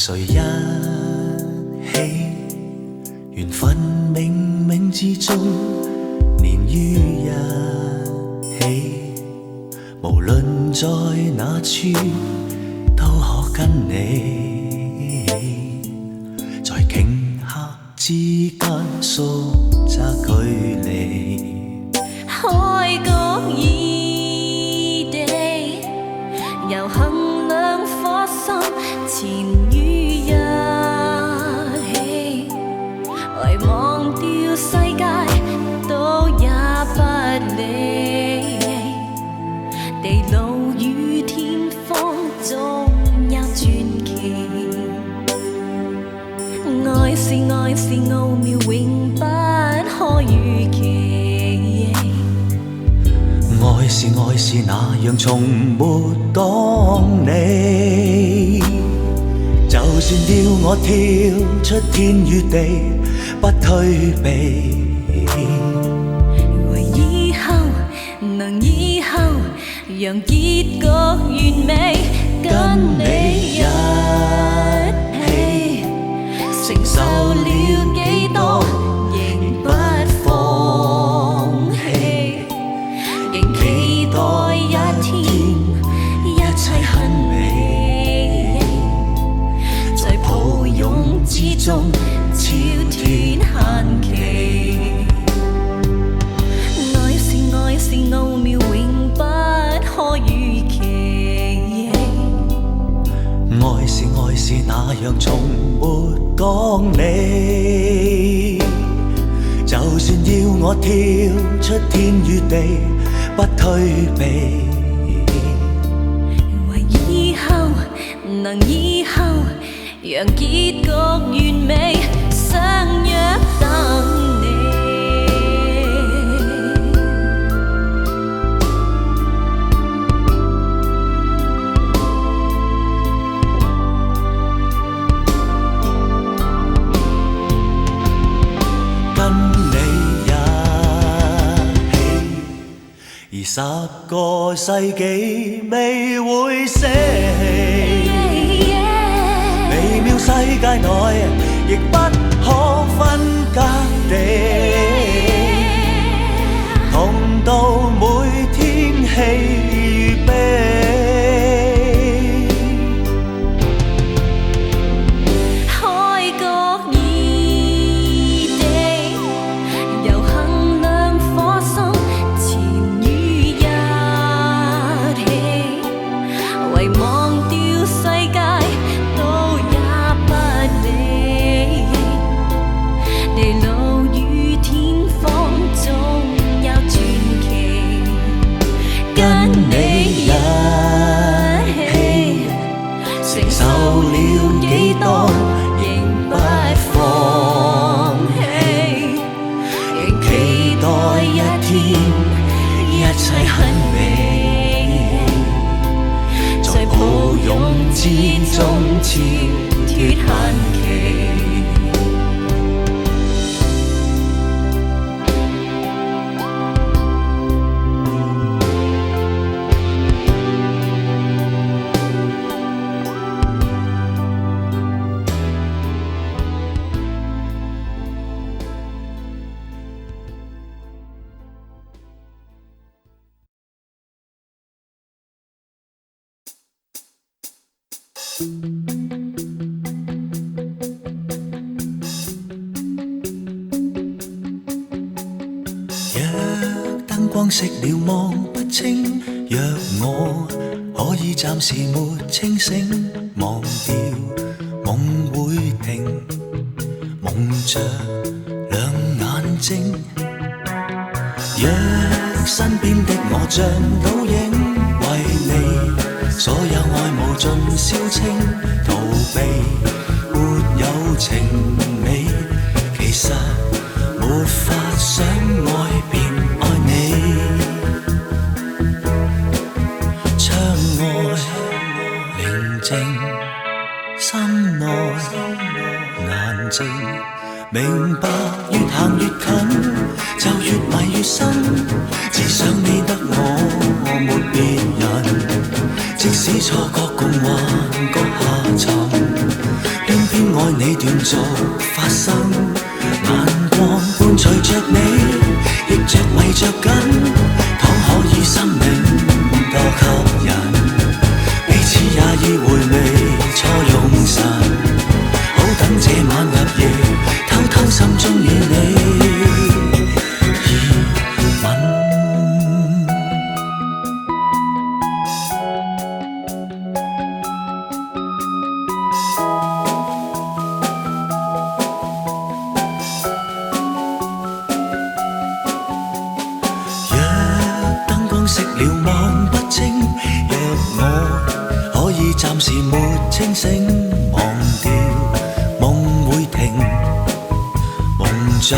誰一起？緣分冥冥之中連於一起，無論在哪處都可跟你，在頃刻之間縮窄距離。開角異地，遊行兩顆心纏於一起，為忘掉世界都也不理，地老與天荒總有傳奇，愛是愛是奧妙永不可預期。愛是愛是那樣從沒當你，就算要我跳出天與地，不退避。為以後能以後，讓結局完美，跟你一起，承受了幾多，仍不放棄。期待一天，一切很美，在抱擁之中超脫限期。愛是愛是奧妙永不可預期，愛是愛是那樣從沒講理，就算要我跳出天與地，不退避。為以後能以後，讓結局完美，相約等你。跟你一起，20個世紀未會捨棄，微妙世界內亦不可分隔地，同渡每天喜與悲。開角異地，遊行兩顆心纏於一起，為忘掉世界都也不理，地老與天荒總有傳奇，跟你一起，承受了幾多，仍不放棄，仍期待一天，一切很美，在抱擁之中超脫限期。若燈光熄了望不清，若我可以暫時沒清醒，忘掉夢會停，蒙着兩眼睛。若身邊的我像倒影，為你所有愛無盡銷清，逃避沒有情美，其實沒法想愛便愛你。窗外寧靜，心內顏靜，明白越行越近，就越迷越深，只想你得我沒別人，即使錯覺共幻覺下沉。偏偏愛你斷續發生，眼光伴隨着你，亦着迷着緊。倘可以生命多吸引，彼此也已回味初擁神，好等這晚入夜，偷偷心中與你熱吻。熄了望不清，若我可以暫時沒清醒，忘掉夢會停，蒙着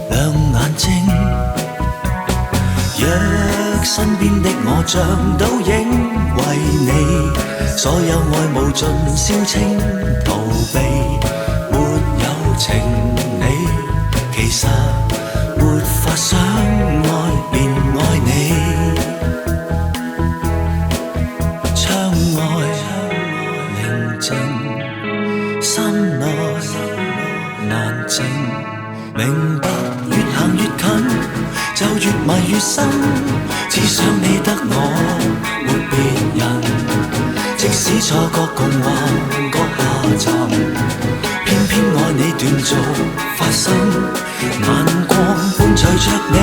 兩眼睛。若身邊的我像倒影，為你所有愛無盡銷清，逃避沒有情理，其實沒法相愛便愛你。心內難靜，明白越行越近，就越迷越深。只想你得我，沒別人。即使錯覺共幻覺下沉，偏偏愛你斷續發生。眼光伴隨着你，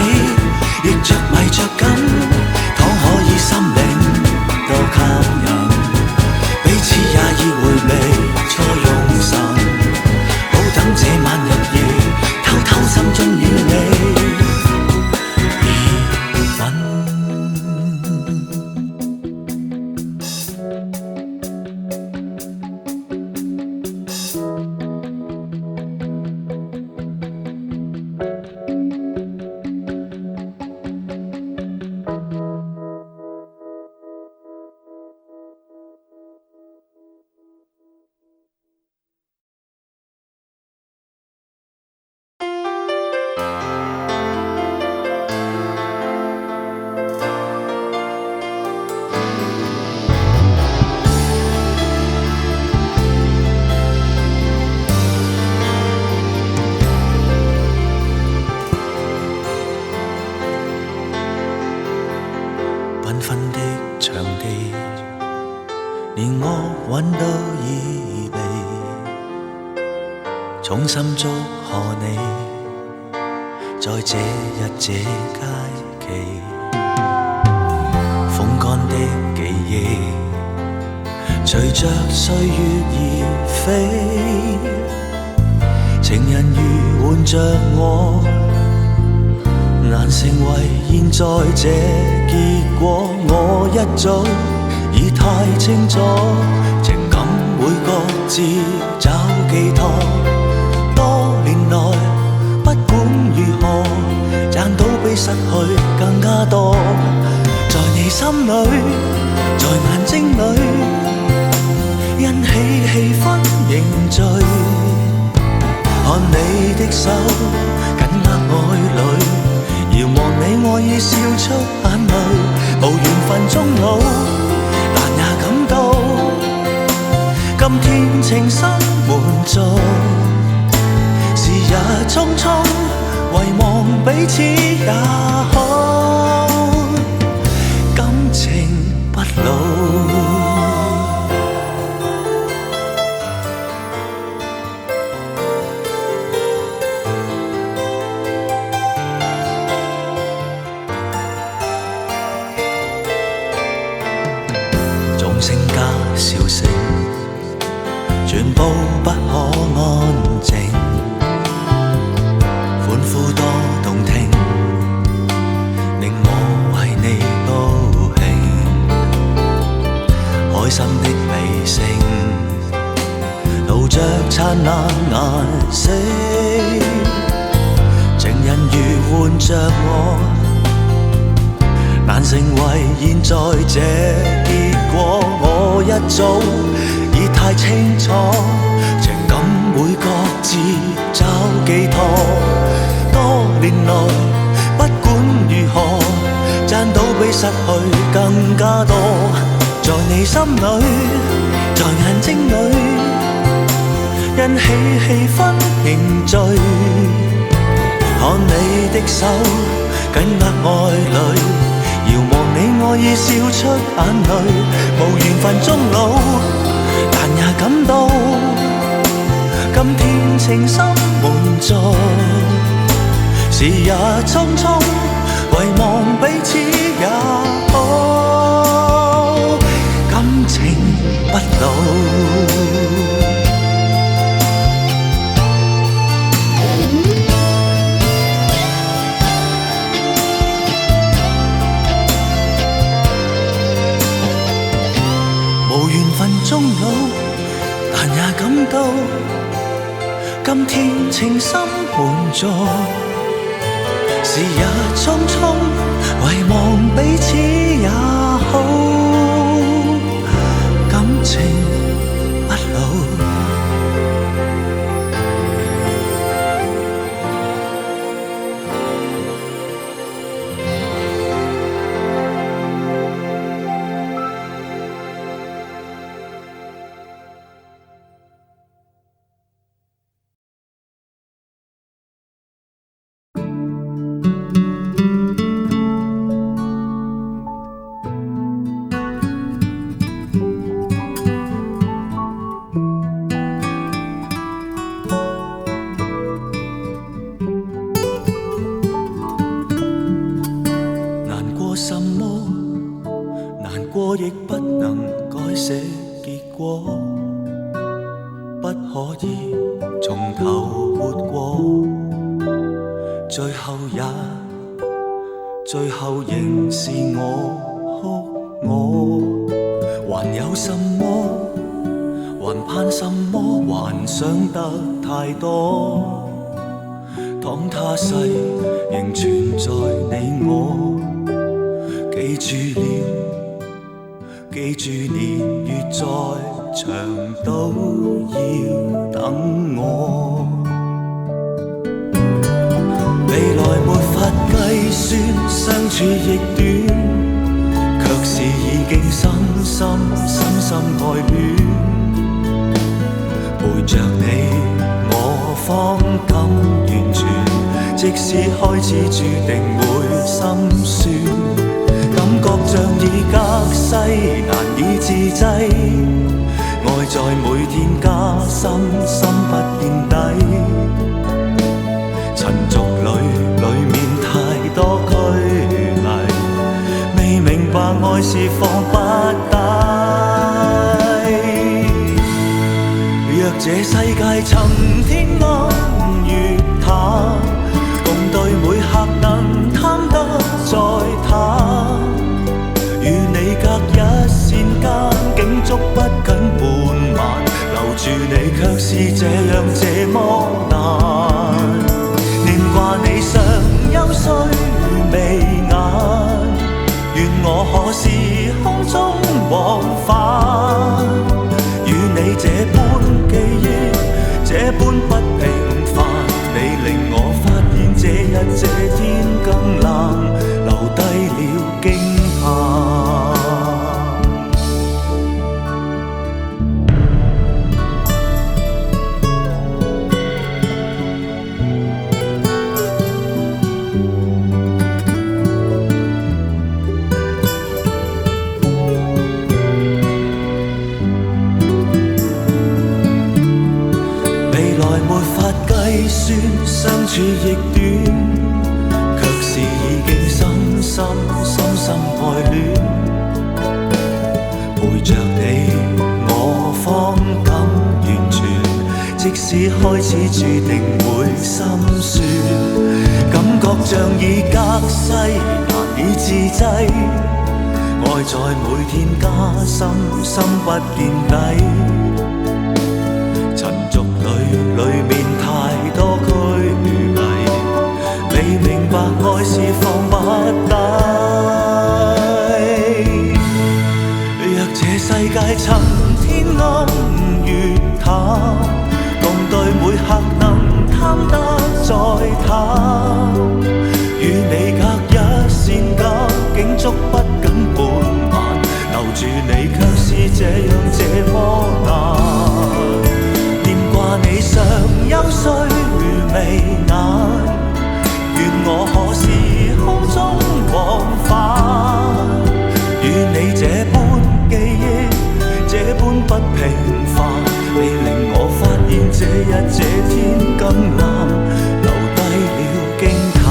亦着迷着緊。倘可以心領多吸引，彼此也已回味初擁神，好等這晚入夜，偷偷心中與你熱吻。繽紛的場地，連樂韻都已備，衷心祝賀你，在這日這佳期，風乾的記憶，隨着歲月而飛，情人如喚着我，難成為現在這結果，我一早已太清楚，情感會各自找寄託。多年來不管如何，賺到比失去更加多。在你心裏，在眼睛裏，欣喜氣氛凝聚，看你的手緊握愛侶。遙望你愛意笑出眼淚，無緣分終老，但也感到今天情深滿足。時日匆匆，遺忘彼此也好，感情不老。聲加笑聲，全部不可安靜，歡呼多動聽，令我為你高興。開心的微笑，露着燦爛顏色，情人如喚着我，難成為現在這結果，我一早已太清楚，情感會各自找寄託。多年來不管如何，賺到比失去更加多。在你心裏，在眼睛裏，引起氣氛凝聚。看你的手緊握愛侶，遙望你愛意笑出眼淚。無緣分終老，但也感到今天情深滿載。時日匆匆，遺忘彼此也好，感情不老。無緣分終老，但也感到今天情深滿載。時日匆匆，遺忘彼此也好，感情不老。亦不能改寫結果，不可以從頭活過，最後仍是我哭我，還有什麼，還盼什麼，還想得太多，當他世仍存在你我，記住了，記住年月再長都要等我。未來沒法計算，相處亦短，卻是已經深深愛戀。陪着你我方感完全，即使開始注定會心酸，感覺像已隔世難以自制，愛在每天加深，心不見底。塵俗裡面太多拘泥，未明白愛是放不低。若這世界曾天暗月淡，共對每刻能貪得再淡，與你隔一線間，竟觸不緊半晚，留住你卻是這樣這麼難。念掛你尚幽邃眉眼，願我可是空中往返，與你這般記憶，這般不平凡，你令我發現這日這天更冷，留低了驚嘆。計算相處亦短，卻是已經深深愛戀。陪着你我方感完全，即使開始注定會心酸，感覺像已隔世難以自制，愛在每天加深，心不見底。塵俗裡面太多拘泥，未明白愛是放不低。若這世界曾天暗月淡，共對每刻能貪得再淡，與你隔一線間，竟觸不緊半晚，留住你卻是這樣這麼難。掛你須眉眼，願我可時空中往返，與你這般記憶，這般不平凡，你令我發現這日這天更藍，留低了驚嘆。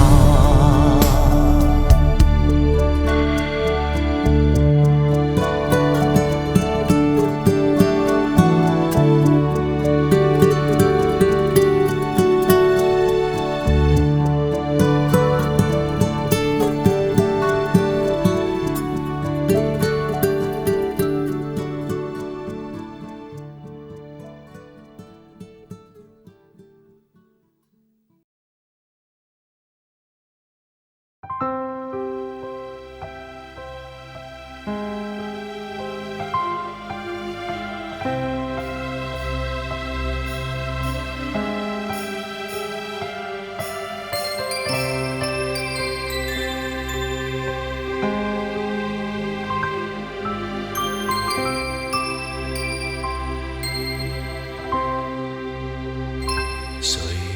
誰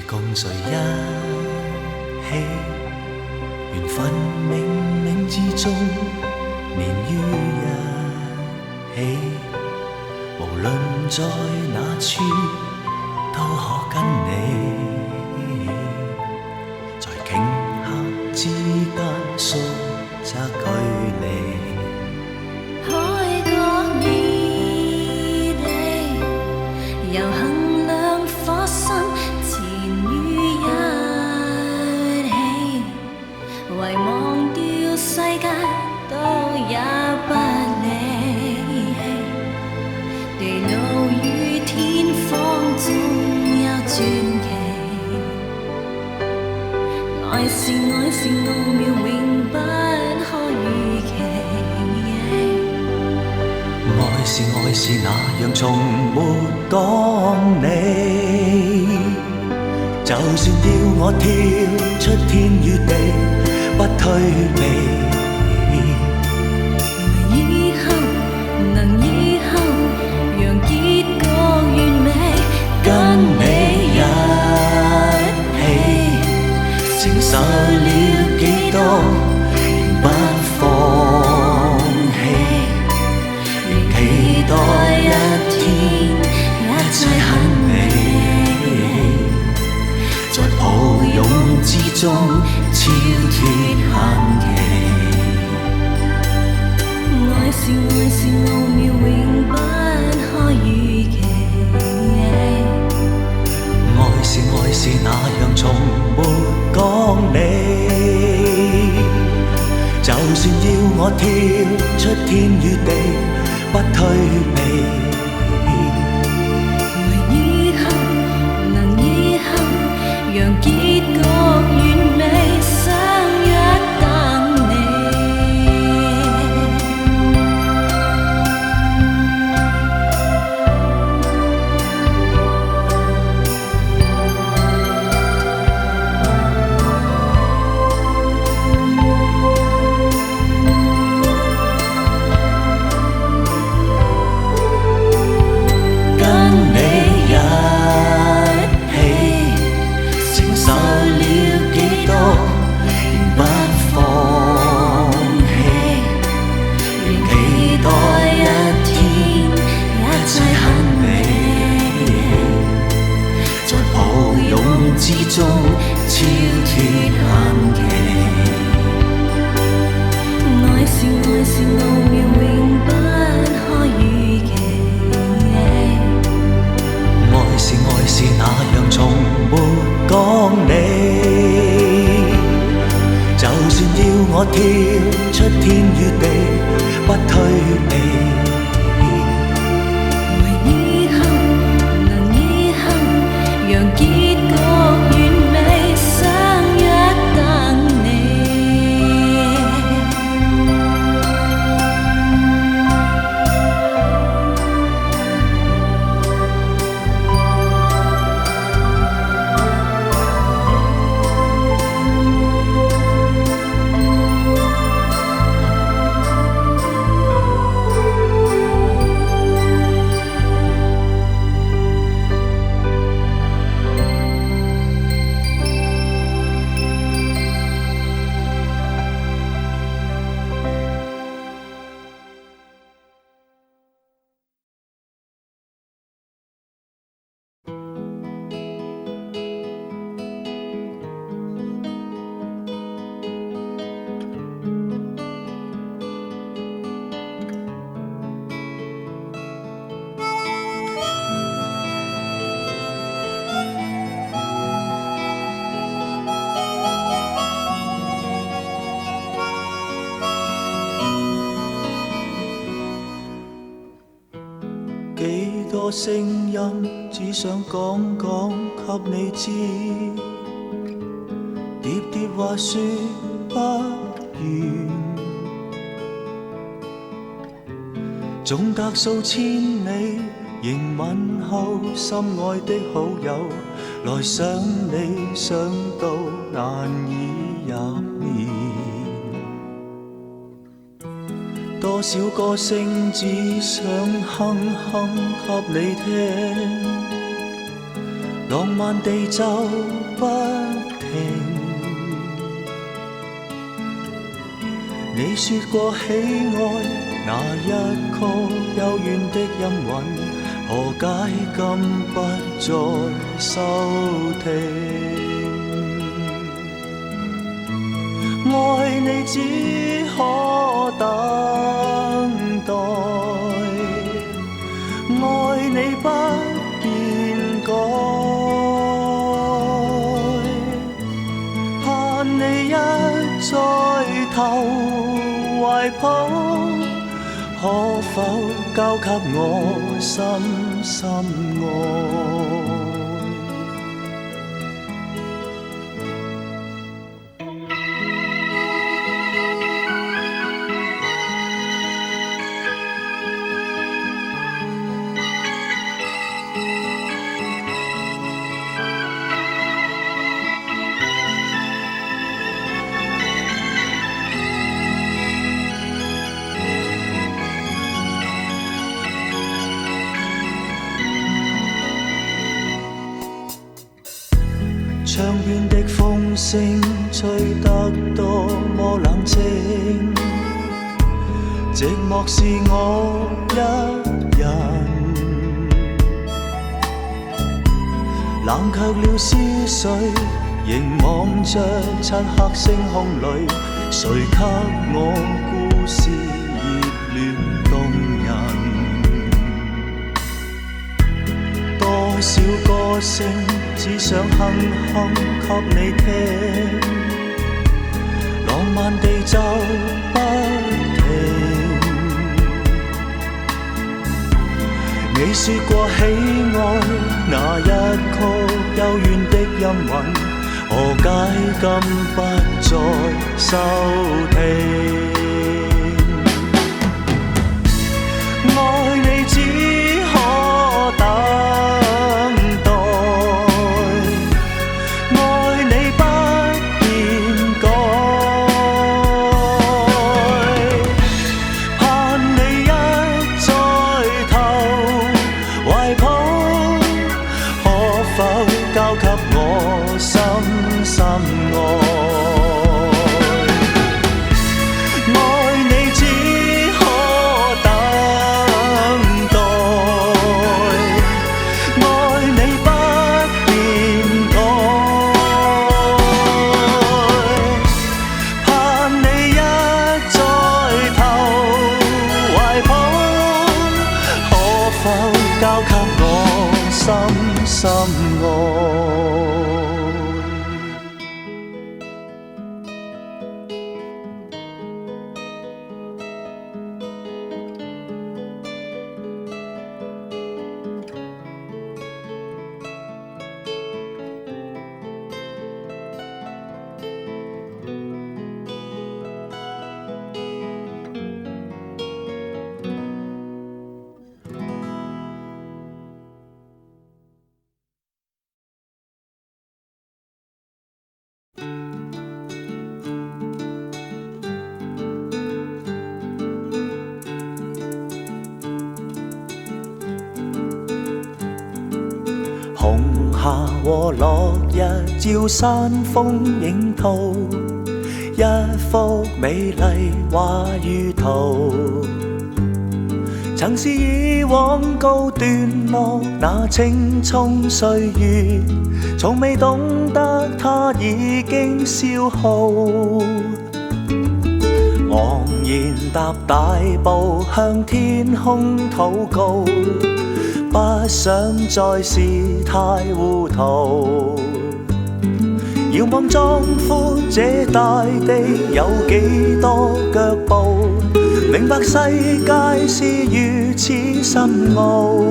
共誰一起，緣分冥冥之中連於一起，無論在哪處都可跟你，在頃刻之間縮窄距離。海角異地，遊行亮火身，纏於一起，遺忘掉世界都也不離棄，地老與天荒總有傳奇，愛是愛是奧妙永不可預期。愛是愛是那樣從沒講你，就算要我跳出天與地，不退避。以後能以後，讓結局完美，跟你一起，承受了幾多，仍不放棄。期待一天，一切很美，在抱擁之中超脱限期。愛是愛是奧妙永不可預期，愛是愛是那樣從沒講你，就算要我跳出天與地，不退避。為以後能以後，讓結局完美，相約等你。之中超脱限期，愛是愛是奧妙永不可預期，愛是愛是那樣從沒講你，就算要我跳出天與地，不退避。讓結局完美，相約等你。個聲音，只想講講給你知，喋喋話說不完，總隔數千里，仍問候心愛的好友，來想你想到難以入眠。多少歌聲只想哼哼給你聽，浪漫地奏不停。你說過喜愛那一曲幽怨的音韻，何解今不再收聽？愛你只可等待，愛你不變改，盼你一再投懷抱，可否交給我深深愛？窗邊的風聲吹得多麼冷靜，寂寞是我一人，冷卻了思緒，凝望着漆黑星空裡，誰給我故事熱戀動人？多少歌聲只想哼哼給你聽，浪漫地奏不停。你說過喜愛那一曲幽怨的音韻，何解今不再收聽？愛你只可等。深愛。紅霞和落日照山峰影圖，一幅美麗畫如圖。曾是以往告段落那青蔥歲月，從未懂得它已經消耗。昂然踏大步向天空禱告，不想再是太糊塗。遙望壯闊這大地有幾多腳步，明白世界是如此深奧。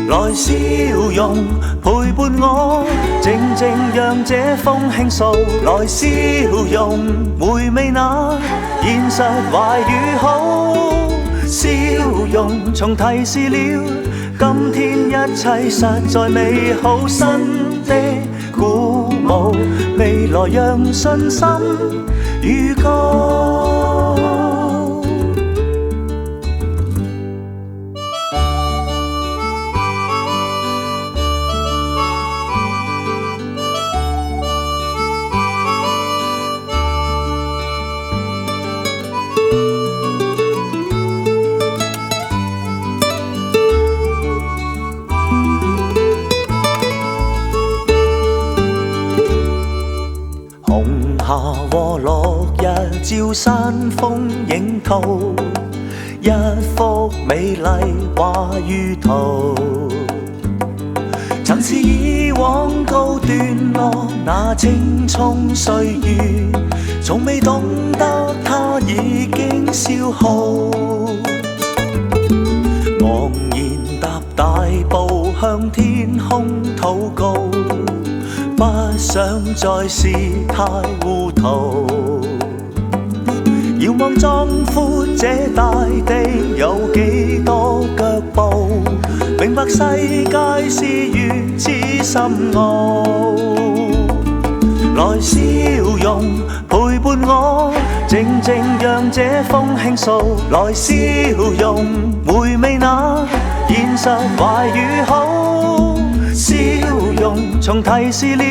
來笑容陪伴我，靜靜讓這風輕掃。來笑容回味那現實壞與好，笑容重提示了今天一切實在美好。新的鼓舞，未來讓信心預告。夏和落日照山峰影圖，一幅美麗畫於途。曾是以往告段落那青蔥歲月，從未懂得它已經消耗。昂然踏大步向天空禱告，不想再是太糊塗。遙望壯闊這大地有幾多腳步，明白世界是如此深奧。來笑容陪伴我，靜靜讓這風輕掃。來笑容回味那現實壞與好，笑容重提示了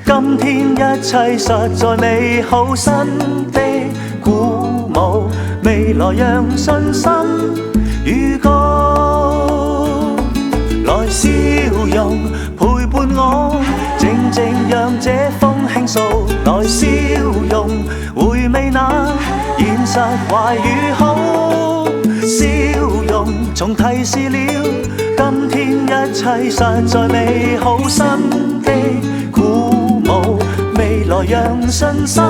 今天一切實在美好。新的鼓舞，未來讓信心預告。來笑容陪伴我，靜靜讓這風輕掃。來笑容回味那現實壞與好，笑容重提示了今天一切實在美好。新的鼓舞，未來讓信心